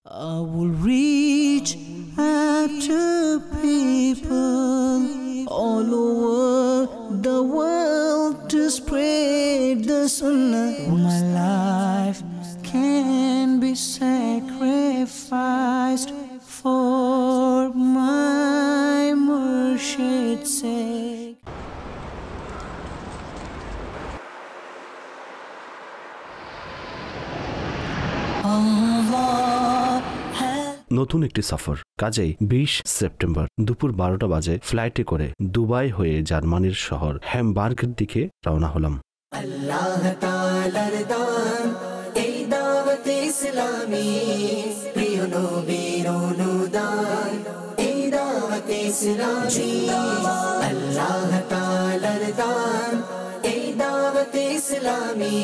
I will reach out to people all over the world to spread the sunnah. My life can be sacrificed for my Murshid's sake. নতুন একটি সফর কাজেই ২০ September দুপুর ১২টা বাজে ফ্লাইটে করে দুবাই হয়ে জার্মানির শহর হ্যামবার্গের দিকে রওনা হলাম। আল্লাহ তাআলার দান এই দাওয়াত ইসলামী, প্রিয় নবীর অনুদান এই দাওয়াত ইসলামী। আল্লাহ তাআলার দান এই দাওয়াত ইসলামী,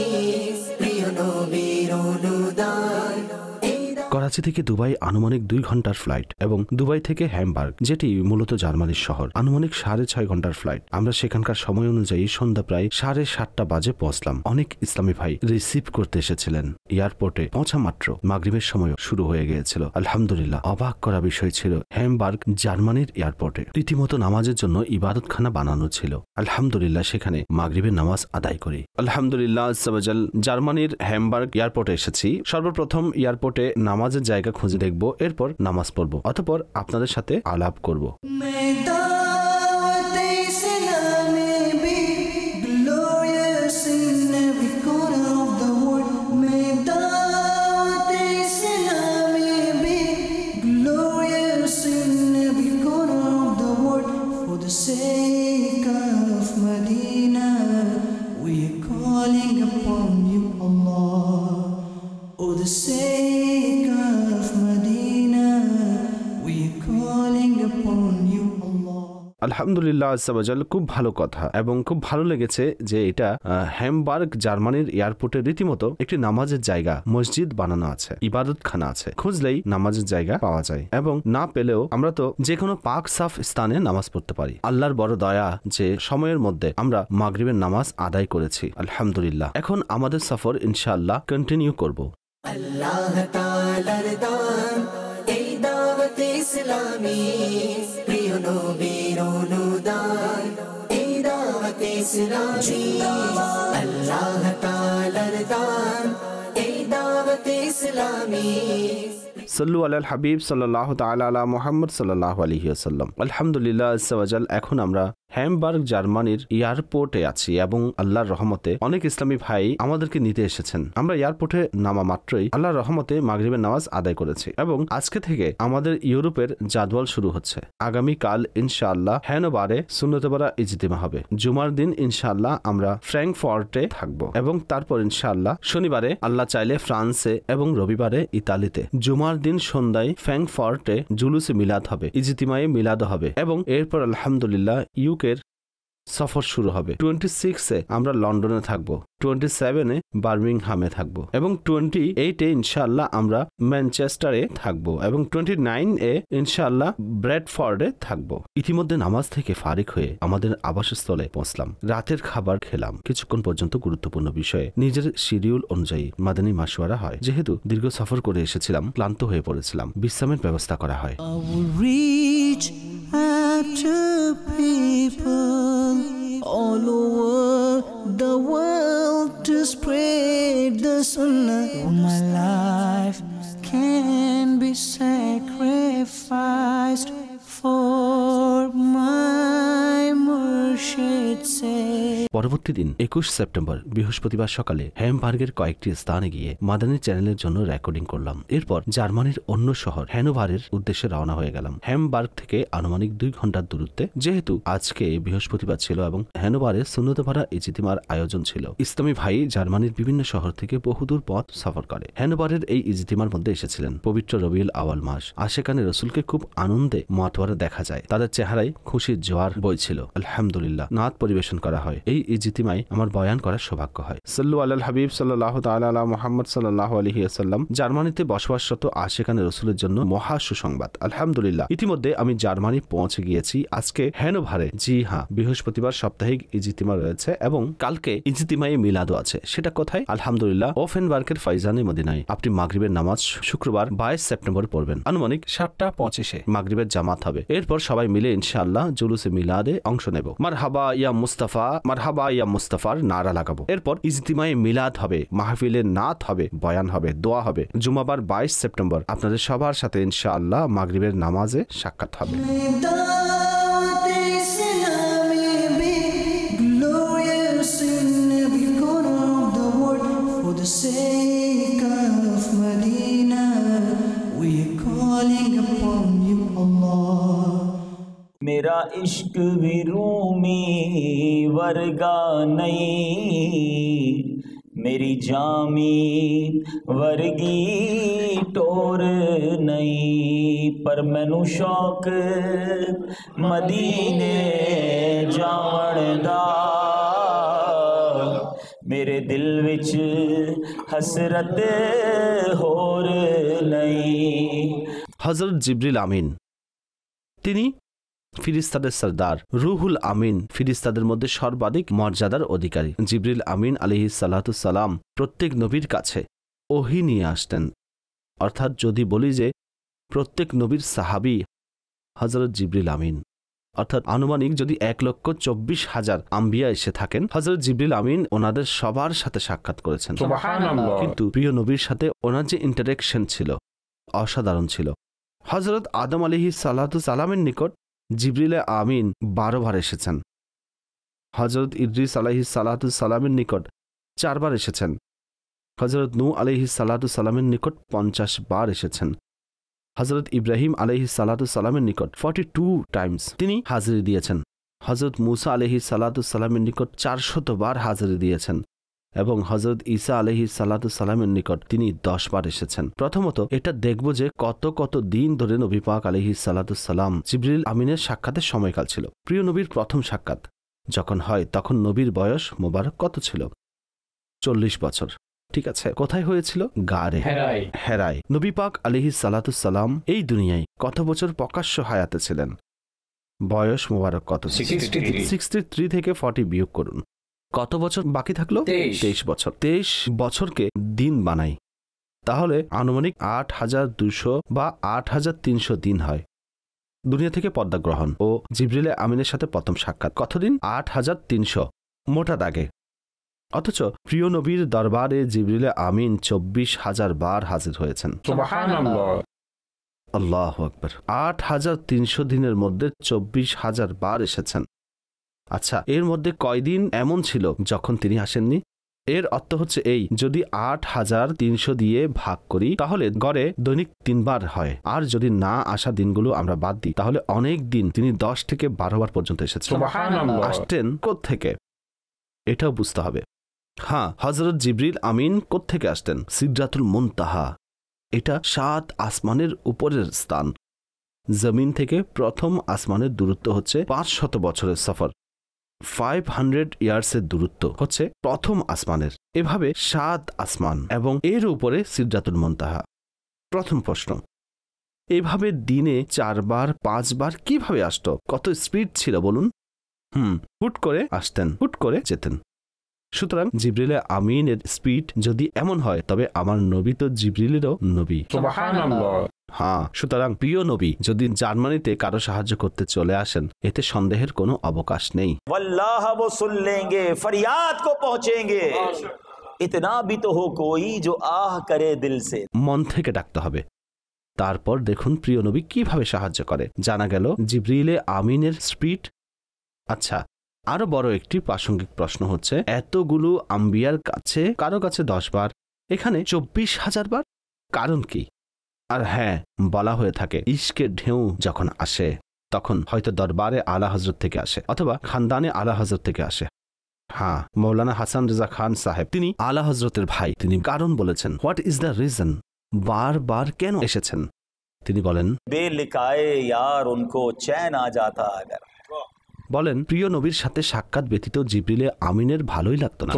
প্রিয় নবীর অনুদান। করাচি থেকে দুবাই আনুমানিক ২ ঘন্টার ফ্লাইট এবং দুবাই থেকে হ্যামবার্গ, যেটি মূলত জার্মানির শহর, আনুমানিক ৬.৫ ঘন্টার ফ্লাইট। আমরা সেখানকার সময় অনুযায়ী সন্ধ্যা প্রায় ৭:৩০ বাজে পৌঁছলাম। অনেক ইসলামী ভাই রিসিভ করতে এসেছিলেন। এয়ারপোর্টে পৌঁছা মাত্র মাগরিবের সময় শুরু হয়ে গিয়েছিল। আলহামদুলিল্লাহ, অবাক করা বিষয় ছিল, হ্যামবার্গ জার্মানির এয়ারপোর্টে রীতিমতো নামাজের জন্য ইবাদতখানা বানানো ছিল। আলহামদুলিল্লাহ, সেখানে মাগরিবের নামাজ আদায় করি। আলহামদুলিল্লাহ আজ্জাওয়াজাল, জার্মানির হ্যামবার্গ এয়ারপোর্টে এসেছি। সর্বপ্রথম এয়ারপোর্টে নামাজের জায়গা খুঁজে দেখব, এরপর নামাজ পড়ব, অতঃপর আপনাদের সাথে আলাপ করব। আলহামদুলিল্লাহ আজ্জাওয়াজাল, খুব ভালো কথা এবং খুব ভালো লেগেছে যে এটা হ্যামবার্গ জার্মানির এয়ারপোর্টে রীতিমতো একটি নামাজের জায়গা, মসজিদ বানানো আছে, ইবাদতখানা আছে। খুঁজলেই নামাজের জায়গা পাওয়া যায় এবং না পেলেও আমরা তো যে কোনো পাক সাফ স্থানে নামাজ পড়তে পারি। আল্লাহর বড় দয়া যে সময়ের মধ্যে আমরা মাগরিবের নামাজ আদায় করেছি। আলহামদুলিল্লাহ, এখন আমাদের সফর ইনশাআল্লাহ কন্টিনিউ করব। আল্লাহ তাআলার দান এই দাওয়াত ইসলামী, প্রিয় নবীর অনুদান এই দাওয়াত ইসলামী। আল্লাহ তাআলার দান এই দাওয়াত ইসলামী। সাল্লু আলাল হাবিব সাল্লাল্লাহু তাআলা আলা মুহাম্মদ সাল্লাল্লাহু আলাইহি ওয়াসাল্লাম। আলহামদুলিল্লাহ আজ্জাওয়াজাল, এখন আমরা হ্যামবার্গ জার্মানির এয়ারপোর্টে আছি এবং আল্লাহর রহমতে অনেক ইসলামী ভাই আমাদেরকে নিতে এসেছেন। আমরা এয়ারপোর্টে নামা মাত্রই আল্লাহর রহমতে মাগরিবের নামাজ আদায় করেছি এবং আজকে থেকে আমাদের ইউরোপের জাদওয়াল শুরু হচ্ছে। আগামী কাল ইনশাআল্লাহ হ্যানোভারে সুন্নতবারা ইজতিমা হবে। জুমার দিন ইনশাআল্লাহ আমরা ফ্র্যাঙ্কফর্টে থাকব এবং তারপর ইনশাআল্লাহ শনিবারে আল্লাহ চাইলে ফ্রান্সে এবং রবিবারে ইতালিতে। জুমার দিন সন্ধ্যায় ফ্র্যাঙ্কফর্টে জুলুসে মিলাদ হবে, ইজতিমায়ে মিলাদ হবে এবং এরপর আলহামদুলিল্লাহ ইউকের সফর শুরু হবে। 26-এ আমরা লন্ডনে থাকব, 27-এ বার্মিংহামে থাকব এবং 28-এ ইনশাআল্লাহ আমরা ম্যানচেস্টারে থাকব এবং 29-এ ইনশাআল্লাহ ব্র্যাডফোর্ডে থাকব। ইতিমধ্যে নামাজ থেকে ফারিক হয়ে আমাদের আবাসস্থলে পৌঁছলাম। রাতের খাবার খেলাম। কিছুক্ষণ পর্যন্ত গুরুত্বপূর্ণ বিষয়ে নিজের শিডিউল অনুযায়ী মাদানী মাশওয়ারা হয়। যেহেতু দীর্ঘ সফর করে এসেছিলাম, ক্লান্ত হয়ে পড়েছিলাম, বিশ্রামের ব্যবস্থা করা হয়। To people all over the world to spread the sunnah. My life can be sacrificed for my Murshid's sake. পরবর্তী দিন ২১ সেপ্টেম্বর বৃহস্পতিবার সকালে হ্যামবার্গের কয়েকটি স্থানে গিয়ে মাদানী চ্যানেলের জন্য রেকর্ডিং করলাম। এরপর জার্মানির অন্য শহর হ্যানোভারের উদ্দেশ্যে রওনা হয়ে গেলাম। হ্যামবার্গ থেকে আনুমানিক ২ ঘন্টার দূরত্বে। যেহেতু আজকে বৃহস্পতিবার ছিল এবং হ্যানোভারে সুন্নতপাড়া ইজতিমার আয়োজন ছিল, ইসলামী ভাই জার্মানির বিভিন্ন শহর থেকে বহুদূর পথ সফর করে হ্যানোভারের এই ইজতিমার মধ্যে এসেছিলেন। পবিত্র রবিউল আওয়াল মাস, আশেকানে রসুলকে খুব আনন্দে মাতোয়ারা দেখা যায়। তাদের চেহারায় খুশির জোয়ার বইছিল। আলহামদুলিল্লাহ, নাত পরিবেশন করা হয়। এই ইজতিমায় আমার বয়ান করার সৌভাগ্য হয়। সাল্লু আলাল হাবিব সাল্লাল্লাহু তাআলা আলা মুহাম্মদ সাল্লাল্লাহু আলাইহি ওয়াসাল্লাম। জার্মানিতে বসবাসরত আশিকানে রাসূলের জন্য মহা সুসংবাদ। আলহামদুলিল্লাহ, ইতিমধ্যে আমি জার্মানি পৌঁছে গিয়েছি। আজকে হ্যানোভারে, জি হ্যাঁ, বৃহস্পতিবার সাপ্তাহিক ইজতিমা রয়েছে এবং কালকে ইজতিমায়ে মিলাদও আছে। সেটা কোথায়? আলহামদুলিল্লাহ, ওফেনবার্গের ফাইজানে মদিনায়। আপনি মাগরিবের নামাজ শুক্রবার 22 সেপ্টেম্বর পড়বেন। আনুমানিক 7:25 মাগরিবের জামাত হবে। এরপর সবাই মিলে ইনশাআল্লাহ জুলুসে মিলাদে অংশ নেব। মারহাবা ইয়া মুস্তাফা, মারহাবা ইয়া মুস্তাফার নারা লাগাবো। এরপর ইজতিমায়ে মিলাদ হবে, মাহফিলে নাত হবে, বয়ান হবে, দোয়া হবে। জুমাবার 22 সেপ্টেম্বর আপনাদের সবার সাথে ইনশাআল্লাহ মাগরিবের নামাজে সাক্ষাৎ হবে। Dawat Islami be glorious in every corner of the world. For the sake of Medina, we are calling upon you, Allah. मेरा इश्क भी रूमी वर्गा नहीं, मेरी जामी वर्गी टोर नहीं, पर मैनू शौक मदीने जावण दा, मेरे दिल विच हसरत होर नहीं। হযরত জিবরিল আমিন, তিনি ফিরিস্তাদের সরদার, রুহুল আমিন, ফিরিস্তাদের মধ্যে সর্বাধিক মর্যাদার অধিকারী। জিবরিল আমিন আলাইহিস সালাতু সালাম প্রত্যেক নবীর কাছে ওহী নিয়ে আসতেন। অর্থাৎ যদি বলি যে প্রত্যেক নবীর সাহাবী হযরত জিবরিল আমিন, অর্থাৎ আনুমানিক যদি 1,24,000 আম্বিয়া এসে থাকেন, হযরত জিবরিল আমিন ওনাদের সবার সাথে সাক্ষাৎ করেছেন। সুবহানাল্লাহ। কিন্তু প্রিয় নবীর সাথে ওনার যে ইন্টারেকশন ছিল অসাধারণ ছিল। হযরত আদম আলাইহিস সালাতু সালামের নিকট জিবরিল আমিন 12 বার এসেছেন। হযরত ইদ্রিস আলাইহিস সালাতু সালামের নিকট 4 বার এসেছেন। হযরত নূহ আলাইহিস সালাতু সালামের নিকট 50 বার এসেছেন। হযরত ইব্রাহিম আলাইহিস সালাতু সালামের নিকট 42 টাইমস তিনি হাজিরি দিয়েছেন। হযরত মূসা আলাইহিস সালাতু সালামের নিকট 400 বার হাজিরি দিয়েছেন এবং হযরত ঈসা আলাইহিস সালাতু সালামের নিকট তিনি 10 বার এসেছেন। প্রথমত এটা দেখব যে কত দিন ধরে নবী পাক আলাইহিস সালাতু সালাম জিবরিল আমিনের সাক্ষাতের সময়কাল ছিল। প্রিয় নবীর প্রথম সাক্ষাৎ যখন হয় তখন নবীর বয়স মোবারক কত ছিল? 40 বছর। ঠিক আছে, কোথায় হয়েছিল? গারে হেরায়। নবী পাক আলাইহিস সালাতু সালাম এই দুনিয়ায় কত বছর প্রকাশ্য হায়াতে ছিলেন? বয়স মোবারক কত? 63 থেকে 40 বিয়োগ করুন। কত বছর বাকি থাকলো? 23 বছর। 23 বছরকে দিন বানাই, তাহলে আনুমানিক 8,200 বা 8,300 দিন হয়। দুনিয়া থেকে পর্দা গ্রহণ ও জিবরিল আমিনের সাথে প্রথম সাক্ষাৎ কতদিন? 8,300 মোটা দাগে। অথচ প্রিয় নবীর দরবারে জিবরিল আমিন 24,000 বার হাজির হয়েছেন। সুবহানাল্লাহ, আল্লাহু আকবার। 8,300 দিনের মধ্যে 24,000 বার এসেছেন। আচ্ছা, এর মধ্যে কয়দিন এমন ছিল যখন তিনি আসেননি? এর অর্থ হচ্ছে এই, যদি 8,300 দিয়ে ভাগ করি তাহলে গড়ে দৈনিক 3 বার হয়। আর যদি না আসা দিনগুলো আমরা বাদ দিই তাহলে অনেক দিন তিনি 10 থেকে 12 বার পর্যন্ত এসেছেন। সুবহানাল্লাহ। আসতেন কোত্থেকে এটাও বুঝতে হবে। হ্যাঁ, হযরত জিবরিল আমিন কোত্থেকে আসতেন? সিদরাতুল মুনতাহা, এটা 7 আসমানের উপরের স্থান। জমিন থেকে প্রথম আসমানের দূরত্ব হচ্ছে 500 বছরের সফর। 500 ইয়ার্সের দূরত্ব হচ্ছে প্রথম আসমানের। এভাবে 7 আসমান এবং এর উপরে সিদরাতুল মুনতাহা। প্রথম প্রশ্ন, এভাবে দিনে 4 বার 5 বার কিভাবে আসতো? কত স্পিড ছিল বলুন? হুট করে আসতেন, হুট করে যেতেন। সুতরাং জিবরিল আমিনের স্পিড যদি এমন হয় তবে আমার নবী তো জিবরিলেরও নবী। সুবহানাল্লাহ। হ্যাঁ, সুতরাং প্রিয় নবী যদি জার্মানিতে কারো সাহায্য করতে চলে আসেন এতে সন্দেহের কোনো অবকাশ নেই। वल्लाह वो सुन लेंगे, फरियाद को पहुंचेंगे, इतना भी तो हो कोई जो आह करे दिल से। মন থেকে ডাকতে হবে। তারপর দেখুন প্রিয় নবী কিভাবে সাহায্য করে। জানা গেল জিবরিল আমিনের স্পিড। আচ্ছা, আরো বড় একটি প্রাসঙ্গিক প্রশ্ন হচ্ছে, এতগুলো আম্বিয়ার কাছে কারো কাছে 10 বার, এখানে 24,000 বার, কারণ কি? আর হ্যাঁ, বলা হয়ে থাকে ইশকের ঢেউ যখন আসে তখন হয়তো দরবারে আলা হযরত থেকে আসে অথবা খানদানে আলা হযরত থেকে আসে। হ্যাঁ, মৌলানা হাসান রেজা খান সাহেব তিনি আলা হযরতের ভাই, তিনি কারণ বলেছেন। What is the reason? বারবার কেন এসেছেন? তিনি বলেন, बेलिकाए यार उनको चैन आ जाता अगर বলেন, প্রিয় নবীর সাথে সাক্ষাৎ ব্যতীত জিবরিলে আমিনের ভালোই লাগতো না।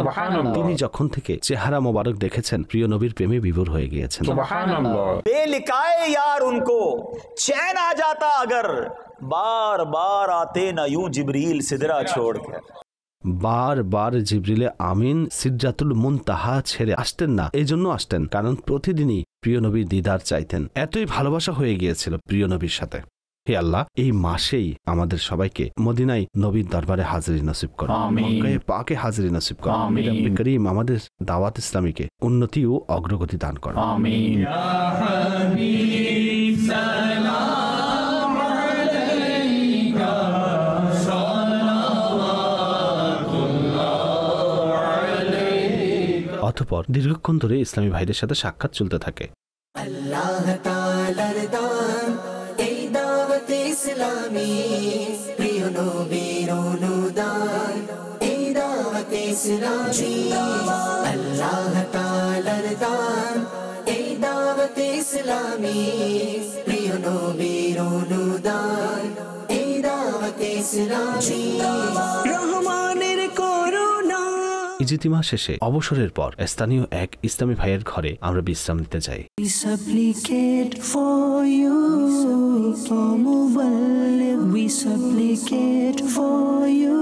তিনি যখন থেকে চেহারা মোবারক দেখেছেন, প্রিয় নবীর প্রেমে বিভোর হয়ে গিয়েছেন। बेलिकाए यार उनको चैन आ जाता अगर बार बार आते ना यूं जिब्रील सिदरा छोड़कर। বারবার জিবরিলে আমিন সিদরাতুল মুনতাহা ছেড়ে আসতেন না। এই জন্য আসতেন কারণ প্রতিদিনই প্রিয় নবীর দিদার চাইতেন। এতই ভালোবাসা হয়ে গিয়েছিল প্রিয় নবীর সাথে। হে আল্লাহ, এই মাসেই আমাদের সবাইকে মদিনায় নবীর দরবারে হাজিরি নসিব করো, মক্কায়ে পাকে হাজিরি নসিব করো। রব্বে করিম আমাদের দাওয়াত ইসলামীকে উন্নতি ও অগ্রগতি দান করো। আমিন। অতঃপর দীর্ঘক্ষণ ধরে ইসলামী ভাইদের সাথে সাক্ষাৎ চলতে থাকে। আল্লাহ তাআলার দান এই দাওয়াত ইসলামী, প্রিয় নবীর অনুদান এই দাওয়াত ইসলামী। আল্লাহ তাআলার দান এই দাওয়াত ইসলামী, প্রিয় নবীর অনুদান এই দাওয়াত ইসলামী। রহমানের করুণা। ইজতিমা শেষে অবসরের পর স্থানীয় এক ইসলামী ভাইয়ের ঘরে আমরা বিশ্রাম নিতে যাই। We supplicate for you, O Muballigh. We supplicate for you,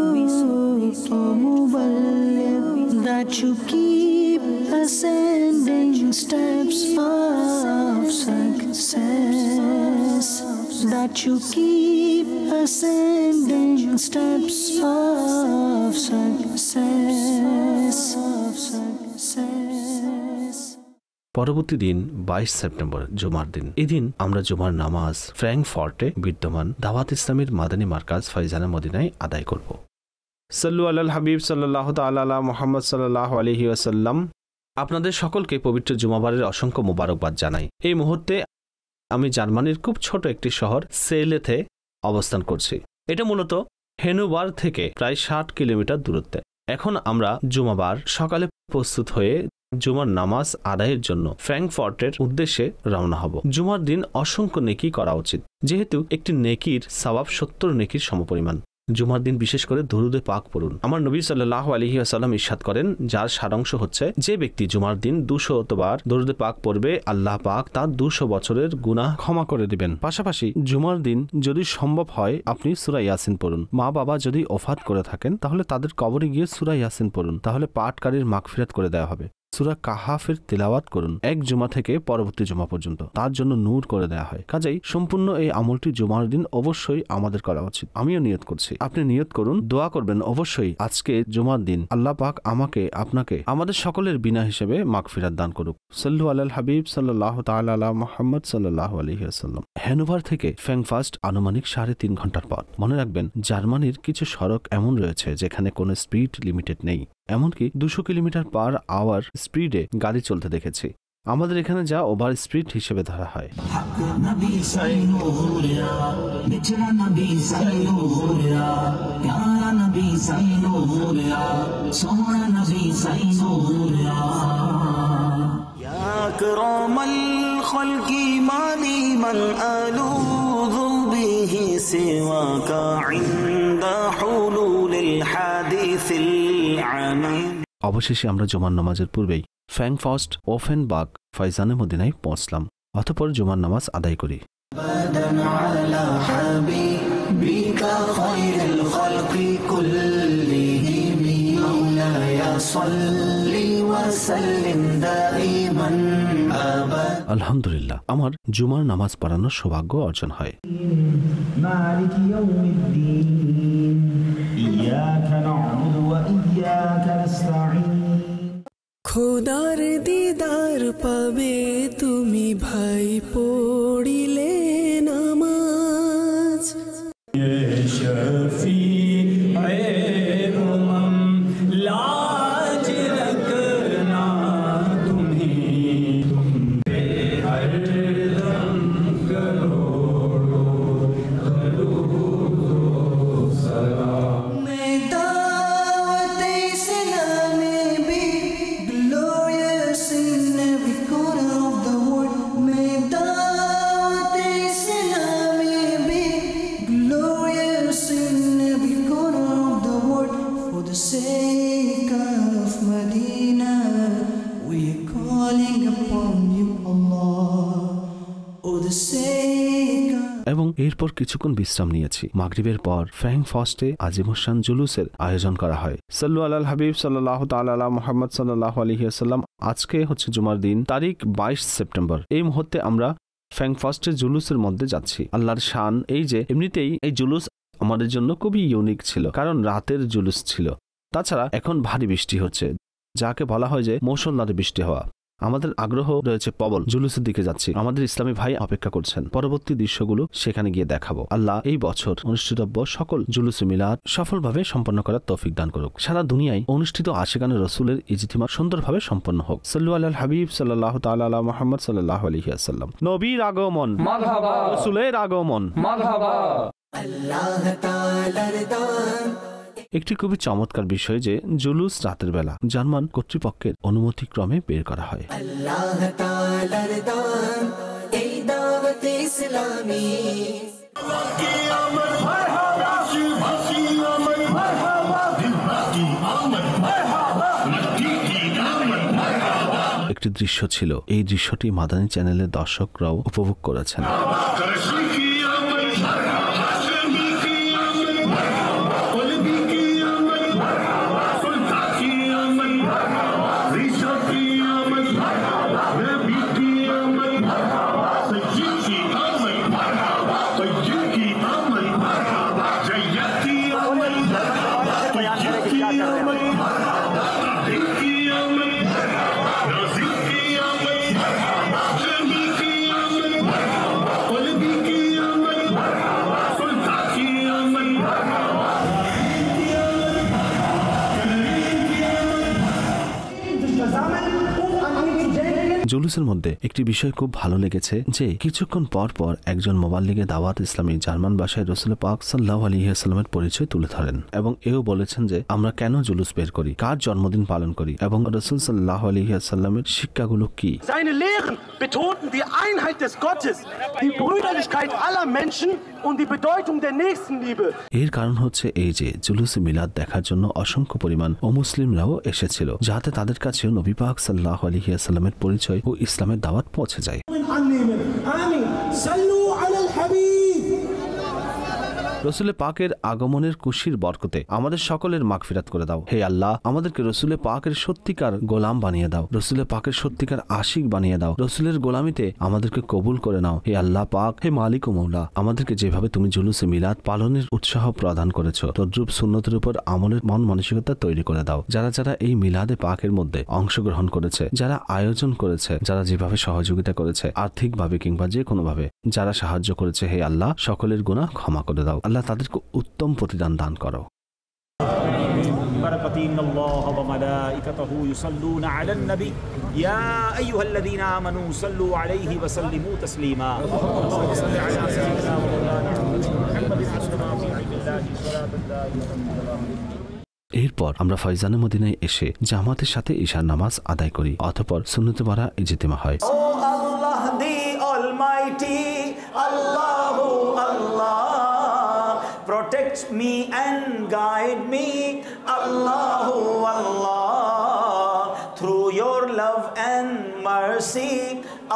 O Muballigh, that you keep ascending steps of success, that you keep ascending steps of success, পরবর্তী দিন 22 সেপ্টেম্বর জুমার দিন। এদিন আমরা জুমার নামাজ ফ্র্যাঙ্কফর্টে বিদ্যমান দাওয়াত ইসলামীর মাদানী মার্কাজ ফাইজানা মদিনায় আদায় করব। সাল্লু আলাল হাবিব সাল্লাল্লাহু তাআলা আলা মুহাম্মদ সাল্লাল্লাহু আলাইহি ওয়াসাল্লাম। আপনাদের সকলকে পবিত্র জুমাবারের অসংখ্য মোবারকবাদ জানাই। এই মুহূর্তে আমি জার্মানির খুব ছোট একটি শহর সেলেতে অবস্থান করছি। এটা মূলত হেনুবার থেকে প্রায় 60 কিলোমিটার দূরত্বে। এখন আমরা জুমাবার সকালে প্রস্তুত হয়ে জুমার নামাজ আদায়ের জন্য ফ্র্যাঙ্কফর্টের উদ্দেশ্যে রওনা হব। জুমার দিন অসংখ্য নেকি করা উচিত, যেহেতু একটি নেকির সওয়াব 70 নেকির সমপরিমাণ। জুমার দিন বিশেষ করে দরুদে পাক পড়ুন। আমার নবী সাল্লাল্লাহু আলাইহি ওয়াসাল্লাম ইরশাদ করেন, যার সারাংশ হচ্ছে, যে ব্যক্তি জুমার দিন 200 বার দরুদে পাক পড়বে, আল্লাহ পাক তার 200 বছরের গুনাহ ক্ষমা করে দিবেন। পাশাপাশি জুমার দিন যদি সম্ভব হয় আপনি সূরা ইয়াসিন পড়ুন। মা বাবা যদি ওফাত করে থাকেন তাহলে তাদের কবরে গিয়ে সূরা ইয়াসিন পড়ুন, তাহলে পাঠকারীর মাগফিরাত করে দেওয়া হবে। সূরা কাহাফের তিলাওয়াত করুন এক জুমা থেকে পরবর্তী জুমা পর্যন্ত, তার জন্য নূর করে দেওয়া হয়। কাজেই সম্পূর্ণ এই আমলটি জুমার দিন অবশ্যই আমাদের করা উচিত। আমিও নিয়ত করছি, আপনি নিয়ত করুন, দোয়া করবেন অবশ্যই আজকে জুমার দিন আল্লাহ পাক আমাকে, আপনাকে, আমাদের সকলের বিনা হিসেবে মাগফিরাত দান করুক। সাল্লু আলাল হাবিব সাল্লাল্লাহু তাআলা আলা মুহাম্মদ সাল্লাল্লাহু আলাইহি ওয়াসাল্লাম। হ্যানোভার থেকে ফ্র্যাঙ্কফার্ট আনুমানিক 3.5 ঘন্টার পথ। মনে রাখবেন, জার্মানির কিছু সড়ক এমন রয়েছে যেখানে কোনো স্পিড লিমিটেড নেই, এমনকি 200 কিলোমিটার পার আওয়ার স্পিডে গাড়ি চলতে দেখেছি। আমাদের এখানে যা ওভার স্পিড হিসেবে ধরা হয়। অবশেষে আমরা জুমার নামাজের পূর্বেই ফ্র্যাঙ্কফর্ট ওফেনবার্গ ফাইজানে মদিনায় পৌঁছলাম। অতঃপর জুমার নামাজ আদায় করি। আলহামদুলিল্লাহ, আমার জুমার নামাজ পড়ানোর সৌভাগ্য অর্জন হয়। খোদার দিদার পাবে তুমি ভাই পড়িলে নামাজ। Corner of मुझसे এবং এরপর কিছুক্ষণ বিশ্রাম নিয়েছি। মাগরিবের পর ফ্র্যাঙ্কফার্স্টে আজিমুশান জুলুসের আয়োজন করা হয়। সাল্লু আলাল হাবিব সাল্লাল্লাহু তাআলা আলা মুহাম্মদ সাল্লাল্লাহু আলাইহি ওয়াসাল্লাম। আজকে হচ্ছে জুমার দিন, তারিখ 22 সেপ্টেম্বর। এই মুহূর্তে আমরা ফ্র্যাঙ্কফার্স্টের জুলুসের মধ্যে যাচ্ছি। আল্লাহর শান এই যে এমনিতেই এই জুলুস আমাদের জন্য খুবই ইউনিক ছিল, কারণ রাতের জুলুস ছিল। তাছাড়া এখন ভারী বৃষ্টি হচ্ছে, যাকে বলা হয় যে মৌসুমধারে বৃষ্টি হওয়া। আমাদের আগ্রহ রয়েছে প্রবল, জুলুসের দিকে যাচ্ছি। আমাদের ইসলামী ভাই অপেক্ষা করছেন, পরবর্তী দৃশ্যগুলো সেখানে গিয়ে দেখাবো। আল্লাহ এই বছর অনুষ্ঠিতব্য সকল জুলুস মিলাদ সফলভাবে সম্পন্ন করার তৌফিক দান করুক। সারা দুনিয়ায় অনুষ্ঠিত আশিকানে রসুলের ইজতিমা সুন্দরভাবে সম্পন্ন হোক। সাল্লু আলাল হাবিব সাল্লাল্লাহু তাআলা আলা মুহাম্মদ সাল্লাল্লাহু আলাইহি ওয়াসাল্লাম। নবীর আগমন, মারহাবা। রাসূলের আগমন, মারহাবা। আল্লাহ তাআলার দান। একটি খুবই চমৎকার বিষয় যে জুলুস রাতের বেলা জার্মান কর্তৃপক্ষের অনুমতিক্রমে বের করা হয়। আল্লাহ তাআলার দান এই দাওয়াত ইসলামী। একটি দৃশ্য ছিল, এই দৃশ্যটি মাদানী চ্যানেলের দর্শকরাও উপভোগ করেছেন। জুলুসের মধ্যে একটি বিষয় খুব ভালো লেগেছে যে কিছুক্ষণ পর পর একজন মোবাল্লিগে দাওয়াত ইসলামী জার্মান ভাষায় রাসূল পাক সাল্লাল্লাহু আলাইহি ওয়াসাল্লামের পরিচয় তুলে ধরেন এবং এও বলেছেন যে আমরা কেন জুলুস বের করি, কার জন্মদিন পালন করি এবং রাসূল সাল্লাল্লাহু আলাইহি ওয়াসাল্লামের শিক্ষাগুলো কি। Seine Lehren betonten die Einheit des Gottes, die Brüderlichkeit aller Menschen und die Bedeutung der Nächstenliebe. এর কারণ হচ্ছে এই যে জুলুস মিলাদ দেখার জন্য অসংখ্য পরিমাণ অমুসলিমরাও এসেছিল, যাতে তাদের কাছেও নবী পাক সাল্লাল্লাহু আলাইহি ওয়াসাল্লামের পরিচয় ও ইসলামের দাওয়াত পৌঁছে যায়। রসুল পাকের আগমনের খুশির বরকতে আমাদের সকলের মাগফিরাত করে দাও। হে আল্লাহ, আমাদেরকে রসুল পাকের সত্যিকার গোলাম বানিয়ে দাও, রসুল পাকের সত্যিকার আশিক বানিয়ে দাও, রসুলের গোলামিতে আমাদেরকে কবুল করে নাও। হে আল্লাহ পাক, হে মালিক ও মৌলা, আমাদেরকে যেভাবে তুমি জুলুসে মিলাদ পালনের উৎসাহ প্রদান করেছো, তদ্রূপ সুন্নতের উপর আমলের মন মানসিকতা তৈরি করে দাও। যারা যারা এই মিলাদে পাকের মধ্যে অংশগ্রহণ করেছে, যারা আয়োজন করেছে, যারা যেভাবে সহযোগিতা করেছে আর্থিকভাবে কিংবা যে কোনোভাবে যারা সাহায্য করেছে, হে আল্লাহ সকলের গুনাহ ক্ষমা করে দাও। আল্লাহ তাদেরকে উত্তম প্রতিদান দান করো। إن الله وملائكته يصلون على النبي يا أيها الذين آمنوا صلوا عليه وسلموا تسليما اللهم صل على سيدنا مولانا محمد أسمى في علم الله صلاة الله. এরপর আমরা ফয়জানে মদিনায় এসে জামাতের সাথে ঈশার নামাজ আদায় করি, অতঃপর সুন্নতে মারা ইজতিমা হয়। ও আল্লাহ দি অলমাইটি, আল্লাহু আল্লাহ, protect me and guide me, Allahu Allah, through your love and mercy,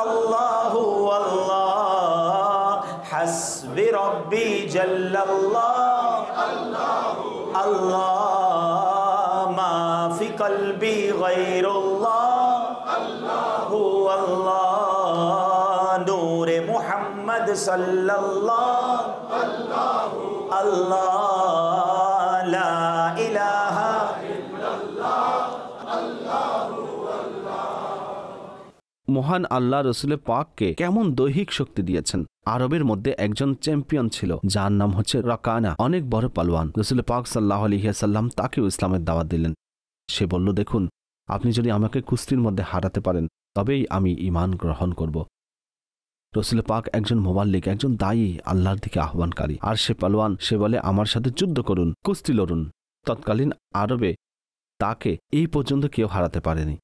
Allahu Allah, hasbi rabbi jallallah, Allahu Allah, ma fi qalbi ghayrullah, Allahu Allah, noor Muhammad sallallahu, Allahu Allah, la ilaha illallah, Allahu Allah. মহান আল্লাহ রসুল পাককে কেমন দৈহিক শক্তি দিয়েছেন। আরবের মধ্যে একজন champion ছিল যার নাম হচ্ছে রাকানা, অনেক বড় পালোয়ান। রসুল পাক সাল্লাল্লাহু আলাইহি ওয়াসাল্লাম তাকেও ইসলামের দাওয়াত দিলেন। সে বলল, দেখুন, আপনি যদি আমাকে কুস্তির মধ্যে হারাতে পারেন তবেই আমি ঈমান গ্রহণ করব। রসুল পাক একজন মোবাল্লিগ, একজন দায়ী, আল্লাহর দিকে আহ্বানকারী, আর সে পালোয়ান। সে বলে, আমার সাথে যুদ্ধ করুন, কুস্তি লড়ুন। তৎকালীন আরবে তাকে এই পর্যন্ত কেউ হারাতে পারেনি।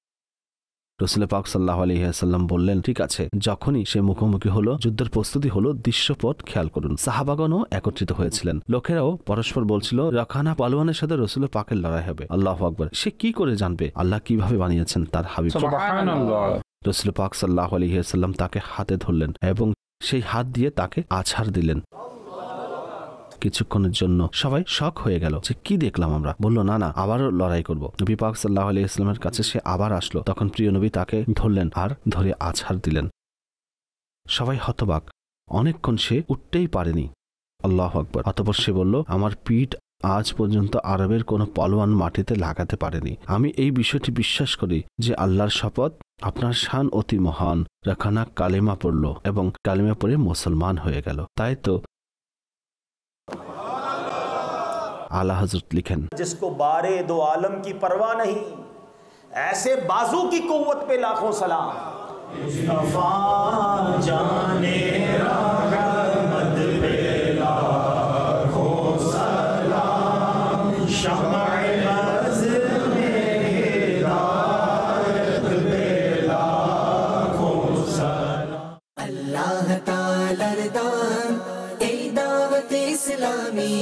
রসুল পাক সাল্লাল্লাহু আলাইহি ওয়াসাল্লাম বললেন, ঠিক আছে। যখনই সে মুখোমুখি হলো, যুদ্ধের প্রস্তুতি হলো, দৃশ্যপট খেয়াল করুন। সাহাবাগণও একত্রিত হয়েছিলেন। লোকেরাও পরস্পর বলছিল, রাখানা পালোয়ানের সাথে রসুল পাকের লড়াই হবে। আল্লাহু আকবার। সে কি করে জানবে আল্লাহ কিভাবে বানিয়েছেন তার হাবিব? সুবহানাল্লাহ। রসুল পাক সাল্লাল্লাহু আলাইহি ওয়াসাল্লাম তাকে হাতে ধরলেন এবং সেই হাত দিয়ে তাকে আছাড় দিলেন। কিছুক্ষণের জন্য সবাই শক হয়ে গেল যে কি দেখলাম আমরা। বলল না না, আবারও লড়াই করব। নবী পাক সাল্লাল্লাহু আলাইহি ওয়াসাল্লামের কাছে সে আবার আসলো। তখন প্রিয় নবী তাকে ধরলেন আর ধরে আছাড় দিলেন। সবাই হতবাক, অনেকক্ষণ সে উঠতেই পারেনি। আল্লাহু আকবার। অতঃপর সে বলল, আমার পিঠ আজ পর্যন্ত আরবের কোনো পলোয়ান মাটিতে লাগাতে পারেনি। আমি এই বিষয়টি বিশ্বাস করি যে আল্লাহর শপথ, আপনার শান অতি মহান। রাখানা কালেমা পড়ল এবং কালেমা পড়ে মুসলমান হয়ে গেল। তাই তো आला हजरत लिखन, जिसको बारे दो आलम की परवाह नहीं, ऐसे बाजू की कुव्वत पे लाखों सलाम। मुस्तफा जाने रहमत पे लाखों सलाम, शम्अ नज़्र में हिदायत पे लाखों सलाम। अल्लाह ताला दान ए दावत इस्लामी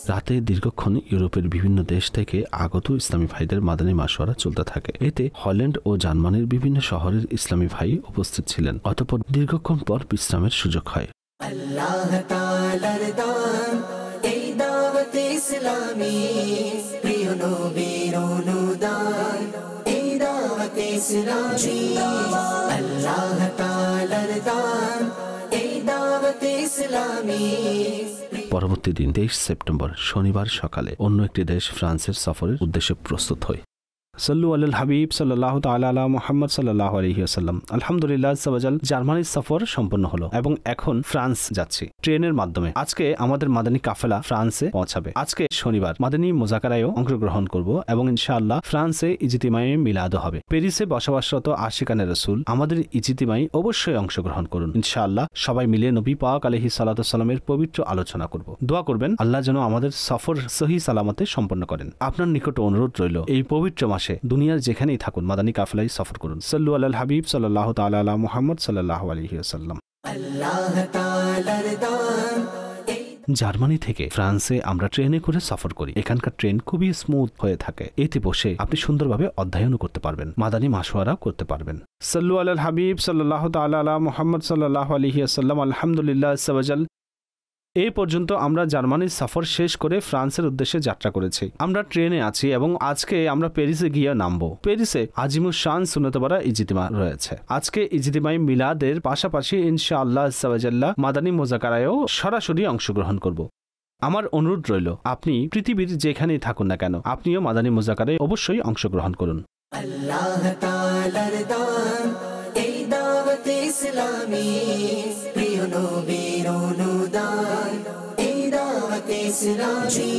রাতে দীর্ঘক্ষণ ইউরোপের বিভিন্ন দেশ থেকে আগত ইসলামী ভাইদের মাদানী মাশওয়ারা চলতে থাকে। এতে হল্যান্ড ও জার্মানির বিভিন্ন শহরের ইসলামী ভাই উপস্থিত ছিলেন। অতঃপর দীর্ঘক্ষণ পর বিশ্রামের সুযোগ হয়। আল্লাহ তাআলার দান এই দাওয়াত ইসলামী, প্রিয় নবীর অনুদান এই দাওয়াত ইসলামী। আল্লাহ তাআলার দান এই দাওয়াত ইসলামী। পরবর্তী দিন 23 সেপ্টেম্বর শনিবার সকালে অন্য একটি দেশ ফ্রান্সের সফরের উদ্দেশ্যে প্রস্তুত হয়। সাল্লু আলাল হাবিব সাল্লাল্লাহু তাআলা আলা মুহাম্মদ সাল্লাল্লাহু আলাইহি ওয়াসাল্লাম। আলহামদুলিল্লাহ আযওয়াজাল, জার্মানির সফর সম্পন্ন হলো এবং এখন ফ্রান্স যাচ্ছি ট্রেনের মাধ্যমে। আজকে আমাদের মাদানী কাফেলা ফ্রান্সে পৌঁছাবে। আজকে শনিবার মাদানী মুযাকারায়ও অংশগ্রহণ করব এবং ইনশাআল্লাহ ফ্রান্সে ইজতিমায়ে মিলাদও হবে। প্যারিসে বসবাসরত আশিকানে রাসূল আমাদের ইজতিমায়ে অবশ্যই অংশগ্রহণ করুন। ইনশাআল্লাহ সবাই মিলে নবী পাক আলাইহিস সালাতু ওয়াসসালামের পবিত্র আলোচনা করব। দোয়া করবেন আল্লাহ যেন আমাদের সফর সহি সালামতে সম্পন্ন করেন। আপনার নিকট অনুরোধ রইল, এই পবিত্র মাসে দুনিয়ার যেখানেই থাকুন মাদানী কাফেলায় সফর করুন। সাল্লু আলাল হাবিব সাল্লাল্লাহু তাআলা আলা মুহাম্মদ সাল্লাল্লাহু আলাইহি ওয়াসাল্লাম। আল্লাহ তাআলার দান। জার্মানি থেকে ফ্রান্সে আমরা ট্রেনে করে সফর করি। এখানকার ট্রেন খুবই স্মুথ হয়ে থাকে। এতে বসে আপনি সুন্দরভাবে অধ্যয়নও করতে পারবেন, মাদানী মাশওয়ারাও করতে পারবেন। সাল্লু আলাল হাবিব সাল্লাল্লাহু তাআলা আলা মুহাম্মদ সাল্লাল্লাহু আলাইহি ওয়াসাল্লাম। আলহামদুলিল্লাহ আযওয়াজাল। এই পর্যন্ত আমরা জার্মানির সফর শেষ করে ফ্রান্সের উদ্দেশ্যে যাত্রা করেছি। আমরা ট্রেনে আছি এবং আজকে আমরা প্যারিসে গিয়ে নামবো। প্যারিসে আজিমুস শান সুন্নতবারা ইজতিমা রয়েছে। আজকে ইজতিমায়ে মিলাদের পাশাপাশি ইনশাআল্লাহ আযওয়াজাল্লাহ মাদানী মুযাকারায়ও সরাসরি অংশগ্রহণ করব। আমার অনুরোধ রইল, আপনি পৃথিবীর যেখানেই থাকুন না কেন আপনিও মাদানী মুযাকারায় অবশ্যই অংশগ্রহণ করুন। আল্লাহ তাআলার দান এই দাওয়াত ইসলামী, প্রিয় নবীর অনুদান এই দাওয়াত ইসলামী।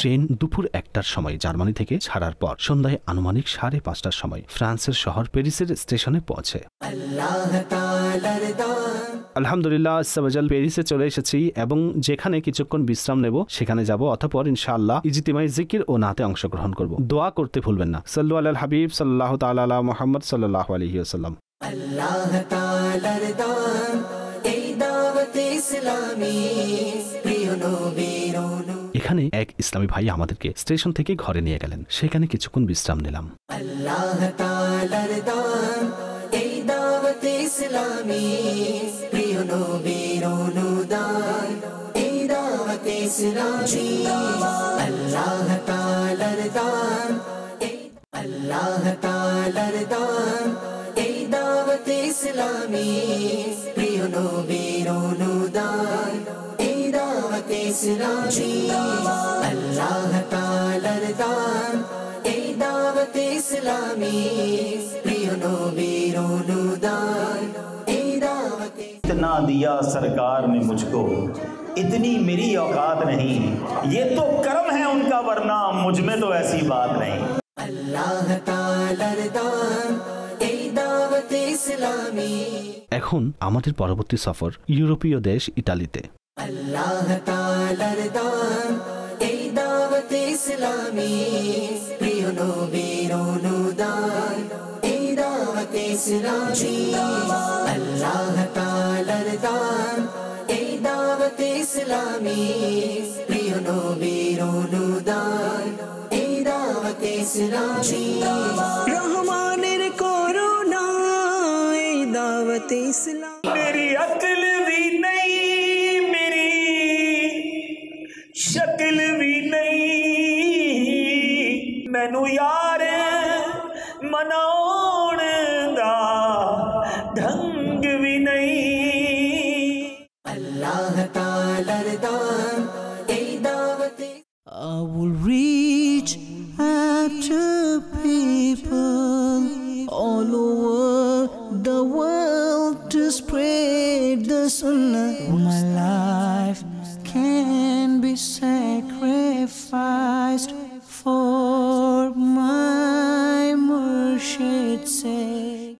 ট্রেন দুপুর 1টার সময় জার্মানি থেকে ছাড়ার পর সন্ধ্যায় আনুমানিক 5:30টার সময় ফ্রান্সের শহর প্যারিসের স্টেশনে পৌঁছে। আল্লাহ তাআলার দান। আলহামদুলিল্লাহ আযওয়াজাল, প্যারিসে চলে এসেছি এবং যেখানে কিছুক্ষণ বিশ্রাম নেব সেখানে যাব। অতঃপর ইনশাআল্লাহ ইজতিমায়ে জিকির ও নাতে অংশগ্রহণ করব। দোয়া করতে ভুলবেন না। সাল্লু আলাল হাবিব সাল্লাল্লাহু তাআলা আলা মুহাম্মদ সাল্লাল্লাহু আলাইহি ওয়াসাল্লাম। আল্লাহ তাআলার দান এই দাওয়াত ইসলামী, প্রিয় নবীর অনুদান। এখানে এক ইসলামী ভাই আমাদেরকে স্টেশন থেকে ঘরে নিয়ে গেলেন। সেখানে কিছুক্ষণ বিশ্রাম নিলাম। আল্লাহ তাআলার দান এই দাওয়াত ইসলামী, প্রিয় নবীর অনুদান এই দাওয়াত ইসলামী। আল্লাহ তাআলার দান আল্লাহ তাআলার দান এই দাওয়াত ইসলামী, প্রিয় নবীর অনুদান এই দাওয়াত ইসলামী। আল্লাহ তাআলার দান এই দাওয়াত ইসলামী, প্রিয় নবীর অনুদান এই দাওয়াত। इतना दिया सरकार ने मुझको, इतनी मेरी औकात नहीं, ये तो करम है उनका वरना मुझ में तो ऐसी बात नहीं। আল্লাহ তাআলার দান এই দাওয়াত ইসলামী। এখন আমাদের পরবর্তী সফর ইউরোপীয় দেশ ইতালিতে। আল্লাহ তাআলার দান এই দাওয়াত ইসলামী, প্রিয় নবীর অনুদান এই দাওয়াত ইসলামী। আল্লাহ তাআলার দান এই দাওয়াত ইসলামী, প্রিয় নবীর অনুদান এই দাওয়াত ইসলামী। রহমানের কোন इस्लाम। मेरी अकल भी नहीं, मेरी शक्ल भी नहीं, मैनू यार मनाउण दा ढंग भी नहीं। अल्लाह ताला दान ए दावत I will reach out to people all over the world to spread the sunnah. My life can be saved.